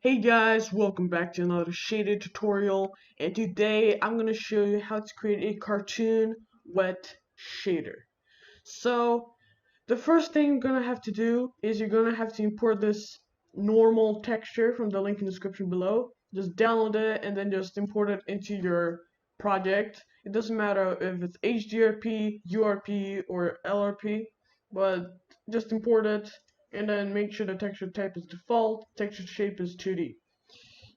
Hey guys, welcome back to another shaded tutorial, and today I'm going to show you how to create a cartoon wet shader. So the first thing you're going to have to do is you're going to have to import this normal texture from the link in the description below. Just download it and then just import it into your project. It doesn't matter if it's HDRP, URP, or LRP, but just import it and then make sure the texture type is default, texture shape is 2D.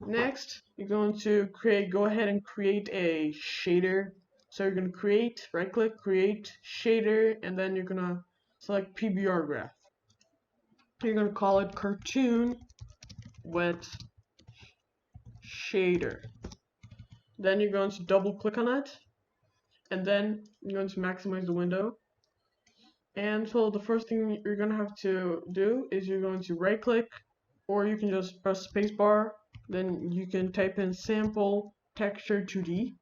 Next, you're going to go ahead and create a shader. So you're going to create, right click, create shader, and then you're going to select PBR graph. You're going to call it cartoon wet shader. Then you're going to double click on it, and then you're going to maximize the window. And so the first thing you're going to have to do is you're going to right click, or you can just press spacebar. Then you can type in sample texture 2D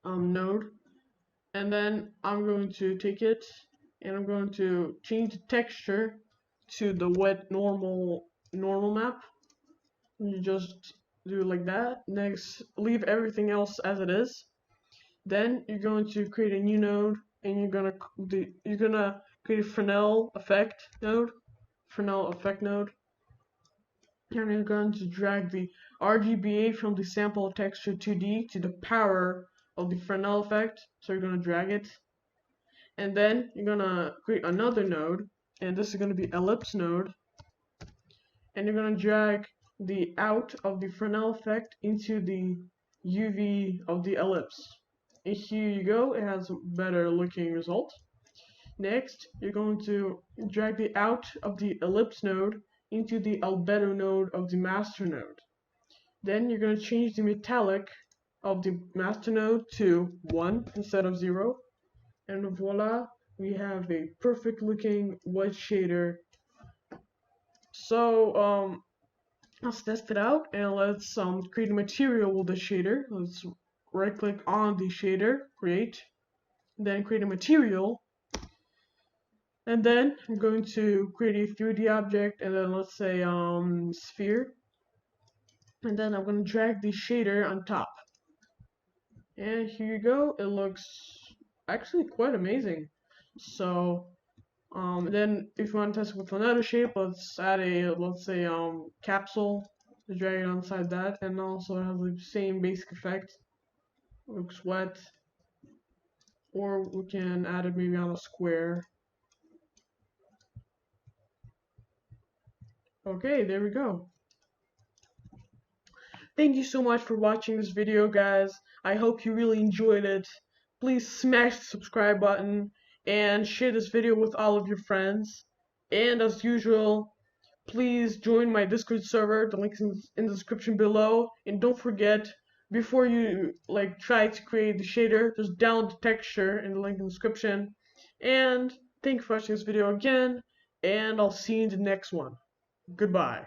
node, and then I'm going to take it and I'm going to change the texture to the wet normal map. You just do it like that. Next, leave everything else as it is. Then you're going to create a new node, and you're gonna create a Fresnel effect node. And you're going to drag the RGBA from the sample texture 2D to the power of the Fresnel effect. So you're gonna drag it, and then you're gonna create another node, and this is gonna be ellipse node, and you're gonna drag the out of the Fresnel effect into the UV of the ellipse. And here you go, it has a better looking result. Next, you're going to drag the out of the ellipse node into the albedo node of the master node. Then you're going to change the metallic of the master node to 1 instead of 0. And voila, we have a perfect looking wet shader. So let's test it out, and let's create a material with the shader. Let's right click on the shader, create, then create a material, and then I'm going to create a 3D object, and then let's say sphere, and then I'm going to drag the shader on top, and here you go. It looks actually quite amazing. So then if you want to test it with another shape, let's add a, let's say capsule, drag it inside that, and also it has the same basic effect. Looks wet. Or we can add it maybe on a square. Okay, there we go. Thank you so much for watching this video, guys. I hope you really enjoyed it. Please smash the subscribe button and share this video with all of your friends. And as usual, please join my Discord server. The link's in the description below. And don't forget, before you try to create the shader, just download the texture in the link in the description. And thank you for watching this video again, and I'll see you in the next one. Goodbye.